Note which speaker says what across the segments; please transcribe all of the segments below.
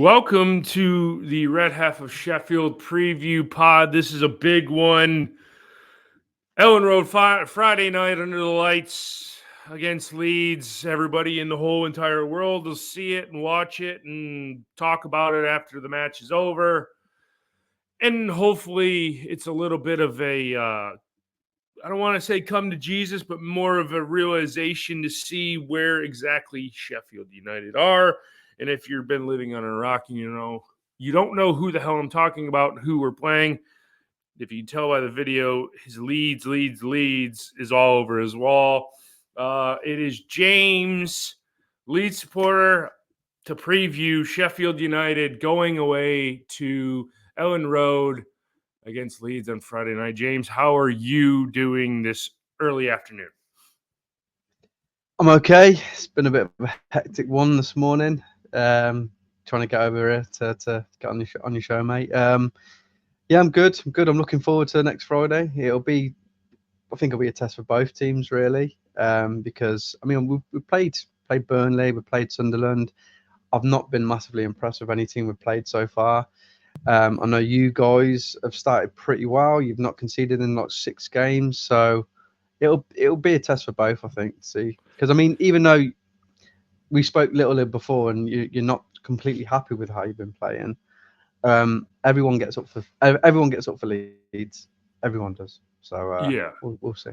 Speaker 1: Welcome to the Red Half of Sheffield preview pod. This is a big one. Eland Road Friday night under the lights against Leeds. Everybody in the whole entire world will see it and watch it and talk about it after the match is over. And hopefully it's a little bit of a, I don't want to say come to Jesus, but more of a realization to see where exactly Sheffield United are. And if you've been living on a rock, you don't know who the hell I'm talking about, who we're playing. If you can tell by the video, his Leeds is all over his wall. It is James, Leeds supporter, to preview Sheffield United going away to Eland Road against Leeds on Friday night. James, how are you doing this early afternoon?
Speaker 2: I'm okay. It's been a bit of a hectic one this morning. Trying to get over here to get on your show, mate. Yeah, I'm good. I'm looking forward to next Friday. I think it'll be a test for both teams, really. Because we played Burnley, we played Sunderland. I've not been massively impressed with any team we've played so far. I know you guys have started pretty well. You've not conceded in like 6 games, so it'll be a test for both, I think, to see. Because even though we spoke little before, and you're not completely happy with how you've been playing, everyone gets up for Leeds. Everyone does. So
Speaker 1: yeah,
Speaker 2: we'll see.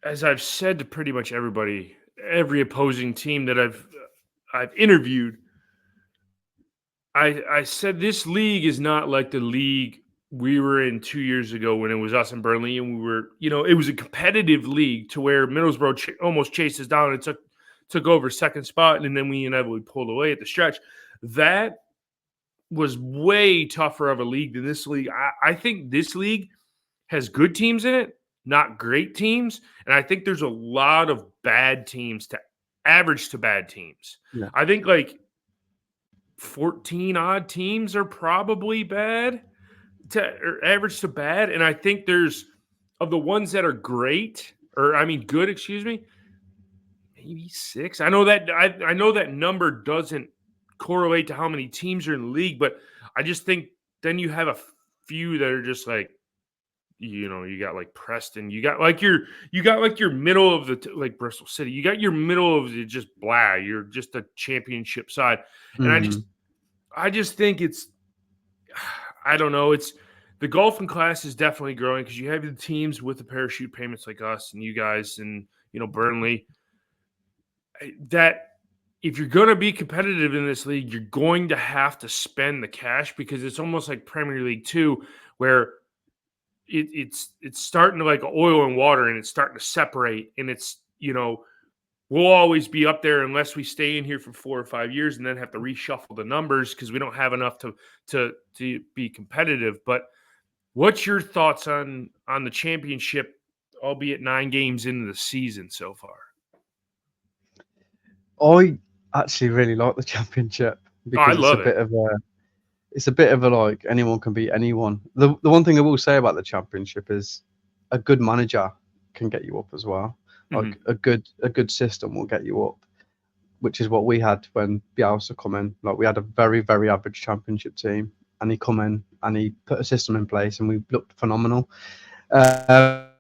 Speaker 1: As I've said to pretty much everybody, every opposing team that I've interviewed, I said this league is not like the league we were in 2 years ago when it was us and Burnley, and we were, it was a competitive league to where Middlesbrough almost chased us down and took over second spot, and then we inevitably pulled away at the stretch. That was way tougher of a league than this league. I think this league has good teams in it, not great teams, and I think there's a lot of bad teams to average to bad teams.
Speaker 2: Yeah.
Speaker 1: I think like 14 odd teams are probably bad or average to bad, and I think there's, of the ones that are good, maybe 6. I know that I know that number doesn't correlate to how many teams are in the league, but I just think then you have a few that are just like, you got like Preston, you got like your middle of the like Bristol City, you got your middle of the just blah, you're just a championship side, and I just think it's, I don't know, it's the golfing class is definitely growing because you have the teams with the parachute payments like us and you guys and Burnley, that if you're going to be competitive in this league, you're going to have to spend the cash, because it's almost like Premier League 2, where it's starting to like oil and water, and it's starting to separate, and it's, we'll always be up there unless we stay in here for 4 or 5 years and then have to reshuffle the numbers because we don't have enough to be competitive. But what's your thoughts on the championship, albeit 9 games into the season so far?
Speaker 2: I actually really like the championship because it's a bit of a like anyone can beat anyone. The one thing I will say about the championship is a good manager can get you up as well. Like a good system will get you up, which is what we had when Bielsa come in. Like we had a very, very average championship team, and he come in and he put a system in place, and we looked phenomenal. I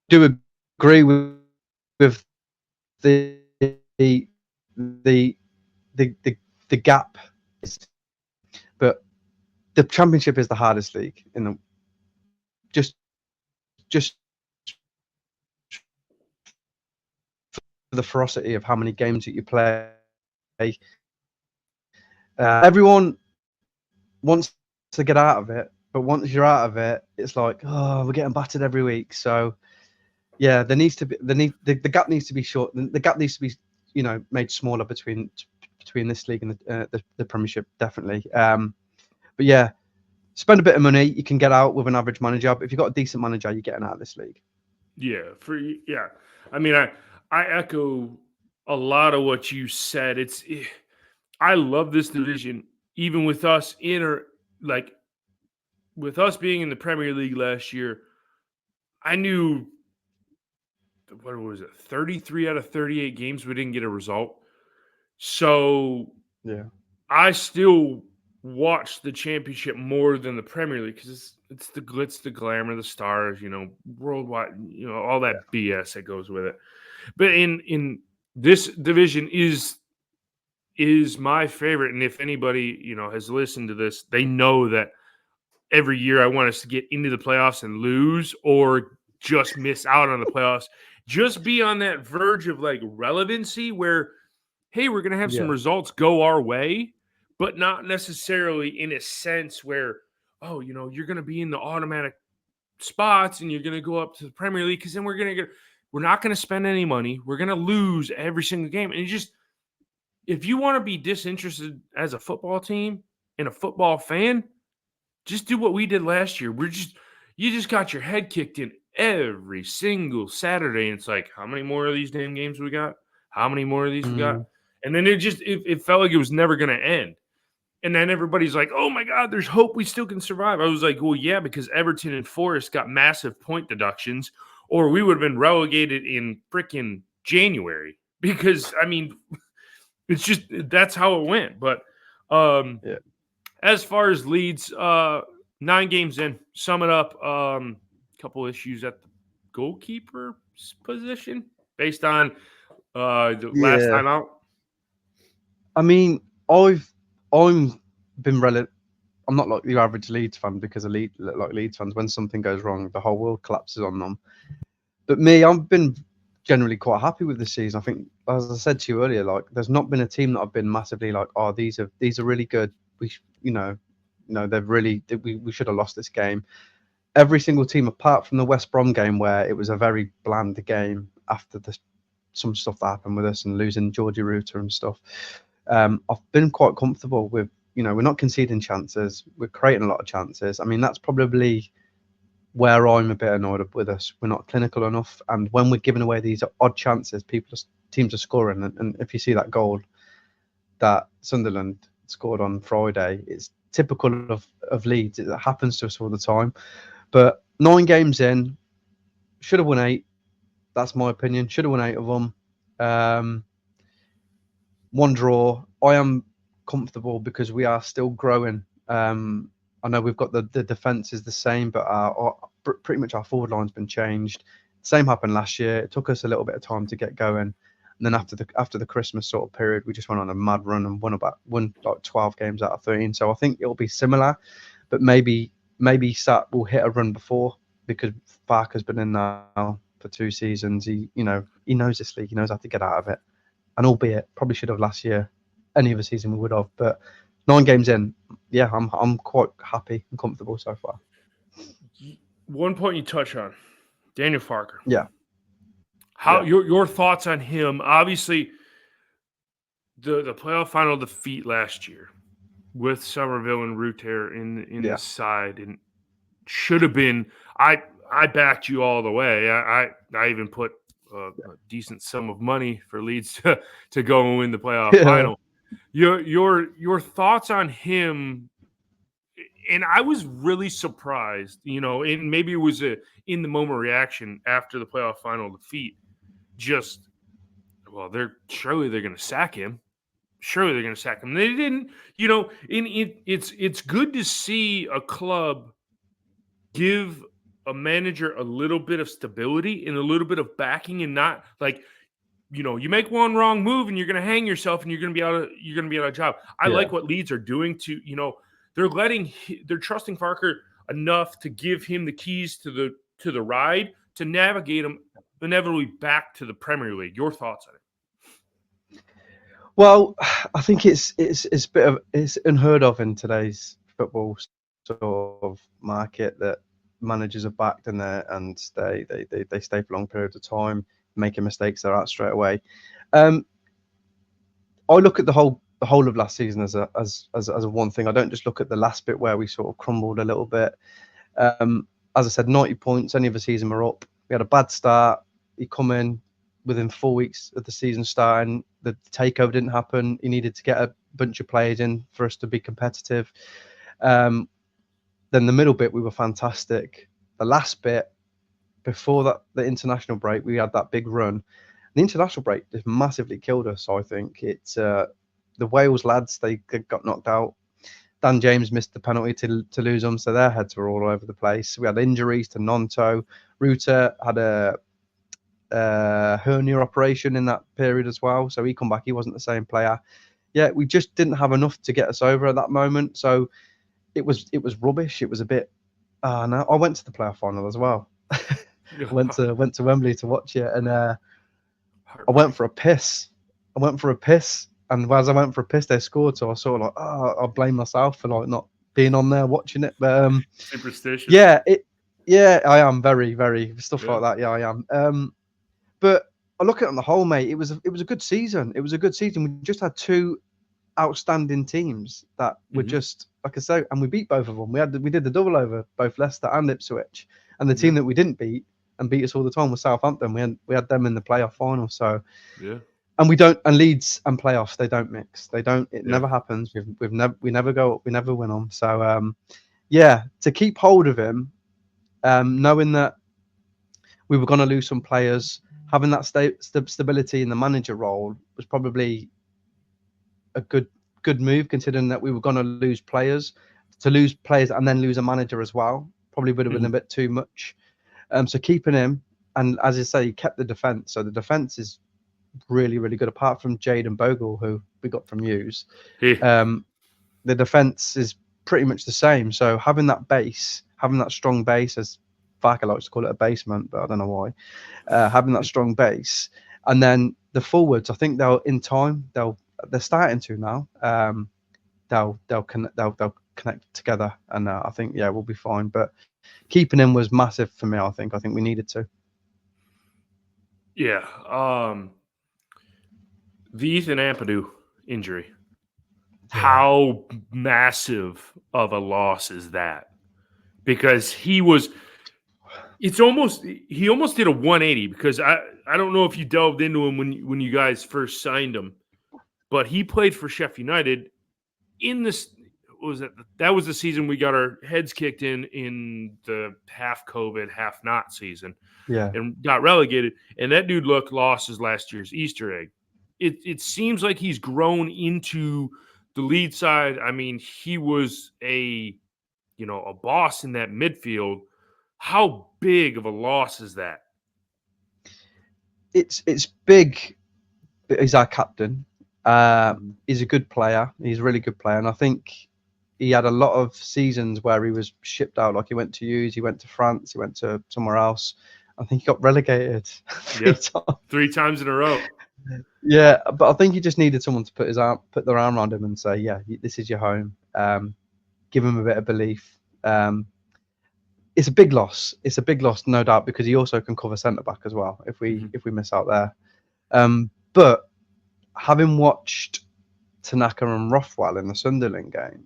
Speaker 2: do agree with the gap, but the championship is the hardest league in the just the ferocity of how many games that you play. Everyone wants to get out of it, but once you're out of it, it's like, oh, we're getting battered every week. So yeah, there needs to be the gap needs to be short. The gap needs to be made smaller between this league and the Premiership, definitely. But yeah, spend a bit of money, you can get out with an average manager. But if you've got a decent manager, you're getting out of this league.
Speaker 1: Yeah. I mean, I echo a lot of what you said. I love this division, even with us in or like with us being in the Premier League last year, I knew, what was it, 33 out of 38 games we didn't get a result. So
Speaker 2: Yeah.
Speaker 1: I still watch the championship more than the Premier League because it's the glitz, the glamour, the stars, worldwide, all that BS that goes with it. But in this division is my favorite, and if anybody has listened to this, they know that every year I want us to get into the playoffs and lose, or just miss out on the playoffs, just be on that verge of like relevancy where, hey, we're going to have some results go our way, but not necessarily in a sense where, oh, you're going to be in the automatic spots and you're going to go up to the Premier League, because then we're not going to spend any money. We're going to lose every single game. And if you want to be disinterested as a football team and a football fan, just do what we did last year. You just got your head kicked in every single Saturday. And it's like, how many more of these damn games we got? How many more of these we got? And then it felt like it was never going to end. And then everybody's like, oh my God, there's hope we still can survive. I was like, well, yeah, because Everton and Forest got massive point deductions, or we would have been relegated in freaking January. Because, I mean, it's just, that's how it went. But as far as Leeds, 9 games in, sum it up, couple issues at the goalkeeper position based on the last time out.
Speaker 2: I mean, I'm not like the average Leeds fan, because Leeds fans, when something goes wrong, the whole world collapses on them. But me, I've been generally quite happy with the season. I think, as I said to you earlier, like there's not been a team that I've been massively like, oh, these are really good. They've really, we should have lost this game. Every single team, apart from the West Brom game, where it was a very bland game after some stuff that happened with us and losing Georgie Ruta and stuff. I've been quite comfortable with, we're not conceding chances. We're creating a lot of chances. I mean, that's probably where I'm a bit annoyed with us. We're not clinical enough. And when we're giving away these odd chances, teams are scoring. And if you see that goal that Sunderland scored on Friday, it's typical of Leeds. It happens to us all the time. But 9 games in, should have won 8. That's my opinion. Should have won 8 of them. 1 draw. I am comfortable because we are still growing. I know we've got the defence is the same, but pretty much our forward line's been changed. Same happened last year. It took us a little bit of time to get going, and then after the Christmas sort of period, we just went on a mad run and won like 12 games out of 13. So I think it'll be similar, but maybe Sat will hit a run before, because Barker's been in now for 2 seasons. He knows this league. He knows how to get out of it. And albeit probably should have last year, any other season we would have. But 9 games in, yeah, I'm quite happy and comfortable so far.
Speaker 1: One point you touch on, Daniel Farker.
Speaker 2: Yeah.
Speaker 1: Your thoughts on him? Obviously, the playoff final defeat last year with Somerville and Ruter in the side, and should have been. I backed you all the way. I even put a decent sum of money for Leeds to go and win the playoff final. Your thoughts on him? And I was really surprised, and maybe it was a in the moment reaction after the playoff final defeat. Surely they're going to sack him. Surely they're going to sack him. They didn't, it's good to see a club give a manager a little bit of stability and a little bit of backing, and not like, you make one wrong move and you're going to hang yourself and you're going to be out of job. I like what Leeds are doing to, they're trusting Farker enough to give him the keys to the ride to navigate him inevitably back to the Premier League. Your thoughts on it?
Speaker 2: Well, I think it's unheard of in today's football sort of market that managers are backed in there and they stay for long periods of time, making mistakes, they're out straight away. I look at the whole of last season as a one thing. I don't just look at the last bit where we sort of crumbled a little bit. As I said, 90 points, any other season we're up. We had a bad start. He come in within 4 weeks of the season starting. The takeover didn't happen. He needed to get a bunch of players in for us to be competitive. Then Then the middle bit, we were fantastic. The last bit, before the international break, we had that big run. The international break just massively killed us. I think it's the Wales lads, they got knocked out. Dan James missed the penalty to lose them, so their heads were all over the place. We had injuries to Nonto. Ruta had a hernia operation in that period as well, so he come back. He wasn't the same player. Yeah, we just didn't have enough to get us over at that moment. So it was rubbish. It was a bit. No, I went to the playoff final as well. I went to Wembley to watch it, and I went for a piss. And as I went for a piss, they scored. So I sort of like, I blame myself for like not being on there watching it. But
Speaker 1: superstitious.
Speaker 2: Yeah, I am very, very stuff like that. Yeah, I am. But I look at it on the whole, mate. It was a good season. It was a good season. We just had two outstanding teams that were just, like I say, and we beat both of them. We did the double over both Leicester and Ipswich, and the team that we didn't beat and beat us all the time was Southampton. We had them in the playoff final. So and we don't, and Leeds and playoffs, they don't mix. They don't. It never happens. We never go. We never win them. So to keep hold of him, knowing that we were going to lose some players, having that stability in the manager role was probably a good move, considering that we were going to lose players. To lose players and then lose a manager as well probably would have been a bit too much. So keeping him, and as I say, he kept the defence. So the defence is really, really good. Apart from Jade and Bogle, who we got from Hughes, the defence is pretty much the same. So having that base, having that strong base, as Farker likes to call it, a basement, but I don't know why. Having that strong base, and then the forwards, I think they're starting to now. They'll connect together, and I think we'll be fine. But keeping him was massive for me. I think we needed to.
Speaker 1: Yeah. The Ethan Ampadu injury. How massive of a loss is that? Because he almost did a 180, because I don't know if you delved into him when you guys first signed him, but he played for Sheffield United in this. That was the season we got our heads kicked in the half COVID, half not season, and got relegated. And that dude lost his last year's Easter egg. It seems like he's grown into the lead side. I mean, he was a boss in that midfield. How big of a loss is that?
Speaker 2: It's big. He's our captain. He's a good player. He's a really good player, and I think he had a lot of seasons where he was shipped out. Like he went to Hughes, he went to France, he went to somewhere else. I think he got relegated
Speaker 1: 3 times in a row.
Speaker 2: Yeah, but I think he just needed someone to put their arm around him and say, "Yeah, this is your home." Give him a bit of belief. It's a big loss. It's a big loss, no doubt, because he also can cover centre back as well if we miss out there. But having watched Tanaka and Rothwell in the Sunderland game,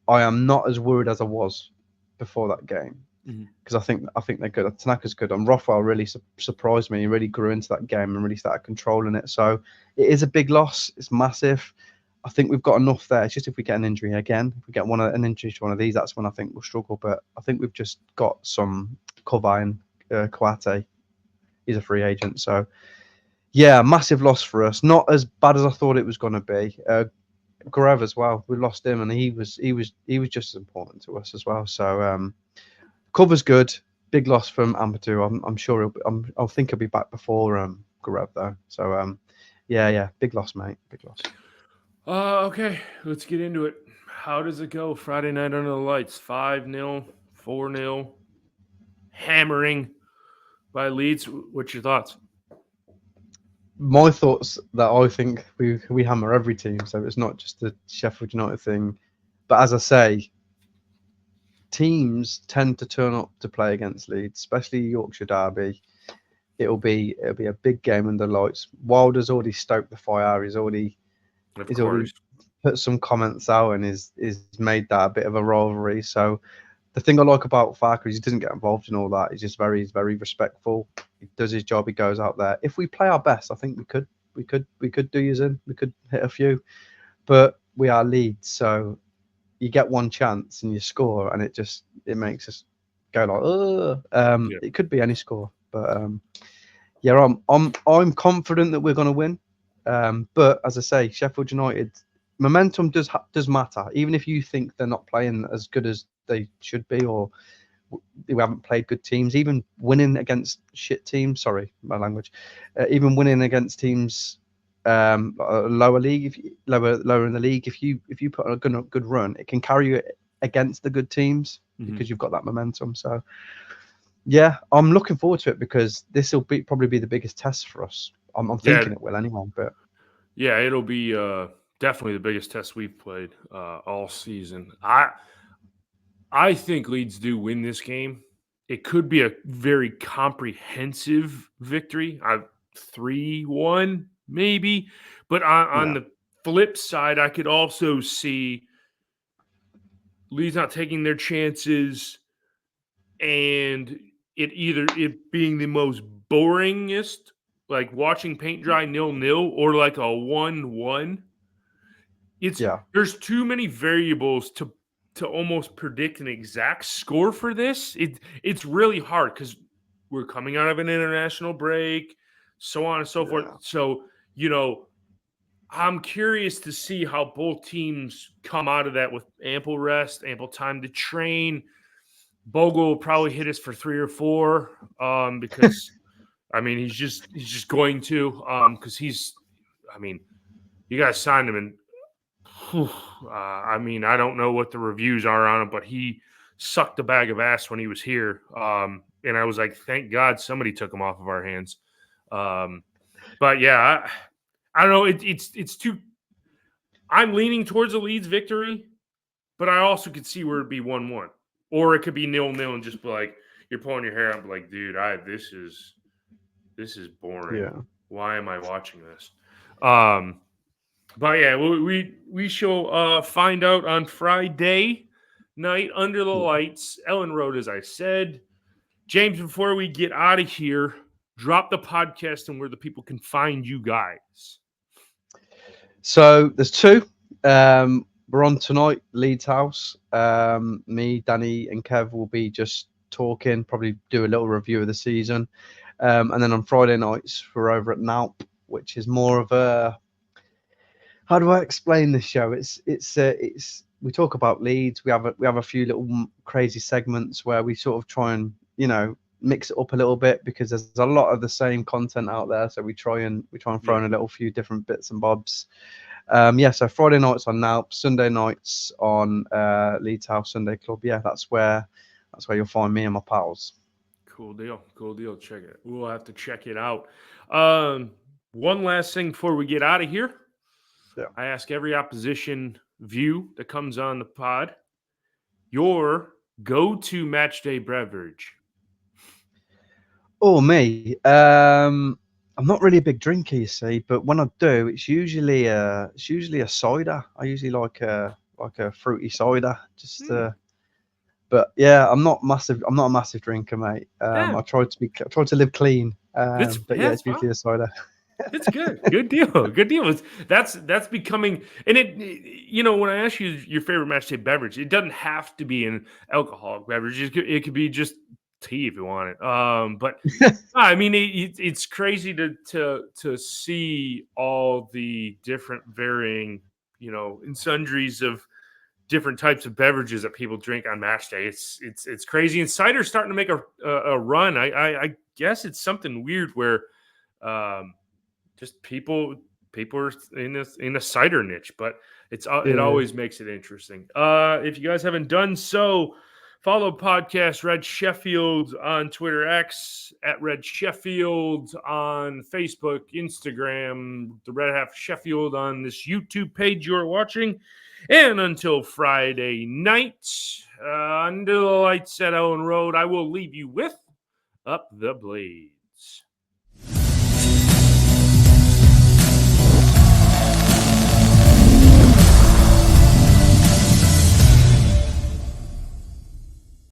Speaker 2: I am not as worried as I was before that game, because I think they're good. Tanaka's good, and Rothwell really surprised me. He really grew into that game and really started controlling it. So it is a big loss. It's massive. I think we've got enough there. It's just if we get an injury again, if we get an injury to one of these, that's when I think we'll struggle. But I think we've just got some cover in Kouate. He's a free agent, so massive loss for us. Not as bad as I thought it was going to be. Garev as well. We lost him, and he was just as important to us as well. So cover's good. Big loss from Ampadu. I'm sure I think he'll be back before Garev though. So big loss, mate. Big loss.
Speaker 1: Okay, let's get into it. How does it go Friday night under the lights? 5-0, 4-0, hammering by Leeds. What's your thoughts?
Speaker 2: My thoughts that I think we hammer every team, so it's not just a Sheffield United thing. But as I say, teams tend to turn up to play against Leeds, especially Yorkshire derby. It'll be a big game under lights. Wilder's already stoked the fire. He's already put some comments out and is made that a bit of a rivalry. So the thing I like about Farker is he doesn't get involved in all that. He's just very, very respectful. He does his job. He goes out there. If we play our best, I think we could do us in. We could hit a few, but we are Leeds, so you get one chance and you score, and it makes us go like, oh.
Speaker 1: Yeah.
Speaker 2: It could be any score, but yeah, I'm confident that we're going to win. But as I say, Sheffield United momentum does matter, even if you think they're not playing as good as they should be, or we haven't played good teams. Even winning against shit teams, sorry, my language, even winning against teams lower league, lower in the league, if you put a good run, it can carry you against the good teams because you've got that momentum. So yeah, I'm looking forward to it because this will probably be the biggest test for us. I'm thinking it will anyway. But
Speaker 1: yeah, it'll be definitely the biggest test we've played all season. I think Leeds do win this game. It could be a very comprehensive victory. 3-1 maybe, but on
Speaker 2: yeah,
Speaker 1: the flip side, I could also see Leeds not taking their chances and it being the most boringest, like watching paint dry 0-0 or like a 1-1.
Speaker 2: yeah,
Speaker 1: There's too many variables to almost predict an exact score for this. It's really hard because we're coming out of an international break, so on and so forth.
Speaker 2: yeah,
Speaker 1: So, you know, I'm curious to see how both teams come out of that with ample rest, ample time to train. Bogle will probably hit us for 3 or 4 because I mean he's just going to because I mean you guys signed him and I mean I don't know what the reviews are on him, but he sucked a bag of ass when he was here, and I was like, thank God somebody took him off of our hands. But yeah, I don't know. It's too. I'm leaning towards a Leeds victory, but I also could see where it'd be 1-1. Or it could be 0-0 and just be like, you're pulling your hair out, like, dude, this is boring.
Speaker 2: yeah.
Speaker 1: Why am I watching this? But yeah, we shall find out on Friday night under the lights, Eland Road, as I said. James, before we get out of here, drop the podcast and where the people can find you guys.
Speaker 2: So there's 2. We're on tonight, Leeds House. Me, Danny, and Kev will be just talking, probably do a little review of the season. And then on Friday nights, we're over at Naup, which is more of a, how do I explain this show? It's we talk about Leeds. We have a few little crazy segments where we sort of try and mix it up a little bit because there's a lot of the same content out there. So we try and throw in a little few different bits and bobs. So Friday nights on Naup, Sunday nights on Leeds House Sunday Club. Yeah, that's where you'll find me and my pals.
Speaker 1: Cool deal. Check it. We'll have to check it out. One last thing before we get out of here.
Speaker 2: Yeah.
Speaker 1: I ask every opposition view that comes on the pod your go-to match day beverage.
Speaker 2: Oh, me. I'm not really a big drinker, you see, but when I do, it's usually a cider. I usually like a fruity cider. But yeah, I'm not a massive drinker, mate. I try to live clean. But yeah, it's usually a cider.
Speaker 1: It's good. Good deal. Good deal. That's becoming, and when I ask you your favorite match day beverage, it doesn't have to be an alcoholic beverage. It could be just tea if you want it. But I mean, it's crazy to see all the different varying, and sundries of different types of beverages that people drink on match day. It's crazy. And cider's starting to make a run. I guess it's something weird where just people are in a cider niche, but it always makes it interesting. If you guys haven't done so, follow podcast Red Sheffield on Twitter X, at Red Sheffield on Facebook, Instagram, the Red Half Sheffield on this YouTube page you're watching. And until Friday night, under the lights at Eland Road, I will leave you with Up the Blades.